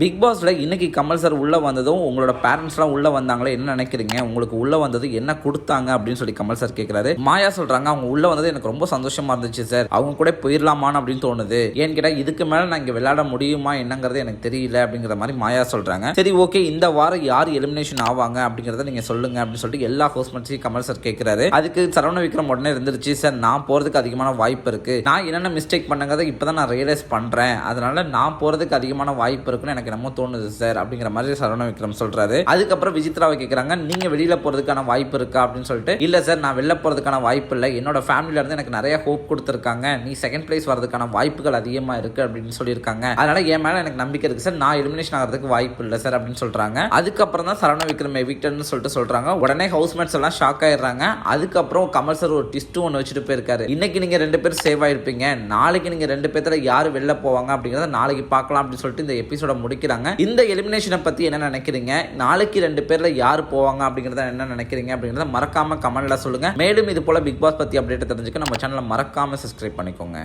Big பாஸ்ல இன்னைக்கு Kamal sir உள்ள வந்ததும் உங்களோட பேரண்ட்ஸ்லாம் உள்ள வந்தாங்களே, என்ன நினைக்கிறீங்க? உங்களுக்கு உள்ள வந்தது என்ன கொடுத்தாங்க அப்படின்னு சொல்லி கமல் சார் கேட்கிறாரு. மாயா சொல்றாங்க, அவங்க உள்ள வந்தது எனக்கு ரொம்ப சந்தோஷமா இருந்துச்சு சார், அவங்க கூட போயிடலாமான்னு அப்படின்னு தோணுது. ஏன்னு கேட்டா இதுக்கு மேல நான் இங்க விளையாட முடியுமா என்னங்கிறது எனக்கு தெரியல அப்படிங்கிற மாதிரி மாயா சொல்றாங்க. சரி ஓகே, இந்த வாரம் யார் எலிமினேஷன் ஆவாங்க அப்படிங்கறத நீங்க சொல்லுங்க அப்படின்னு சொல்லிட்டு எல்லா ஹோஸ்ட்மெண்ட்ஸையும் கமல் சார் கேட்கிறாரு. அதுக்கு சரவண விக்ரம் உடனே இருந்துருச்சு, சார் நான் போறதுக்கு அதிகமான வாய்ப்பு இருக்கு, நான் என்னென்ன மிஸ்டேக் பண்ணுங்கிறத இப்பதான் நான் ரியலைஸ் பண்றேன், அதனால நான் போறதுக்கு அதிகமான வாய்ப்பு இருக்குன்னு எனக்கு நம்ம தோணுது சார் அப்படிங்கிற மாதிரி சரவண விக்ரம் சொல்றாரு. அதுக்கப்புறம் விசித்ராவை கேட்கறாங்க, நீங்க வெளியில போறதுக்கான வாய்ப்பு இருக்கா அப்படின்னு சொல்லிட்டு. இல்ல சார், நான் வெளில போறதுக்கான வாய்ப்பு இல்லை, என்னோட ஃபேமிலில இருந்து எனக்கு நிறைய ஹோப் கொடுத்துருக்காங்க, நீ செகண்ட் பிளேஸ் வரதுக்கான வாய்ப்புகள் அதிகமா இருக்கு அப்படின்னு சொல்லியிருக்காங்க, அதனால என் மேல எனக்கு நம்பிக்கை இருக்கு சார், நான் எலிமினேஷன் ஆகிறதுக்கு வாய்ப்பு இல்லை சார் அப்படின்னு சொல்றாங்க. அதுக்கப்புறம் தான் சரவண விக்ரம் எவிக்டட்னு சொல்லிட்டு சொல்றாங்க. உடனே ஹவுஸ்மேட்ஸ் எல்லாம் ஷாக் ஆயிடுறாங்க. அதுக்கப்புறம் கமல் சார் ஒரு ட்விஸ்ட் ஒன்று வச்சுட்டு போயிருக்காரு. இன்னைக்கு நீங்க 2 பேர் சேவ் ஆயிருப்பீங்க, நாளைக்கு நீங்க 2 பேர்த்துல யாரு வெளில போவாங்க அப்படிங்கறத நாளைக்கு பார்க்கலாம் அப்படின்னு சொல்லிட்டு இந்த எபிசோட முடிக்கிறாங்க. இந்த எலிமினேஷனை பத்தி என்ன நினைக்கிறீங்க? நாளைக்கு 2 பேர்ல யாரு போவாங்க அப்படிங்கறத என்ன நினைக்கிறீங்க அப்படிங்கறத மறக்காம கமெண்ட்ல சொல்லுங்க. மேலும் இது போல பிக் பாஸ் பத்தி அப்டேட் தெரிஞ்சுக்க நம்ம சேனலை மறக்காம சப்ஸ்கிரைப் பண்ணிக்கோங்க.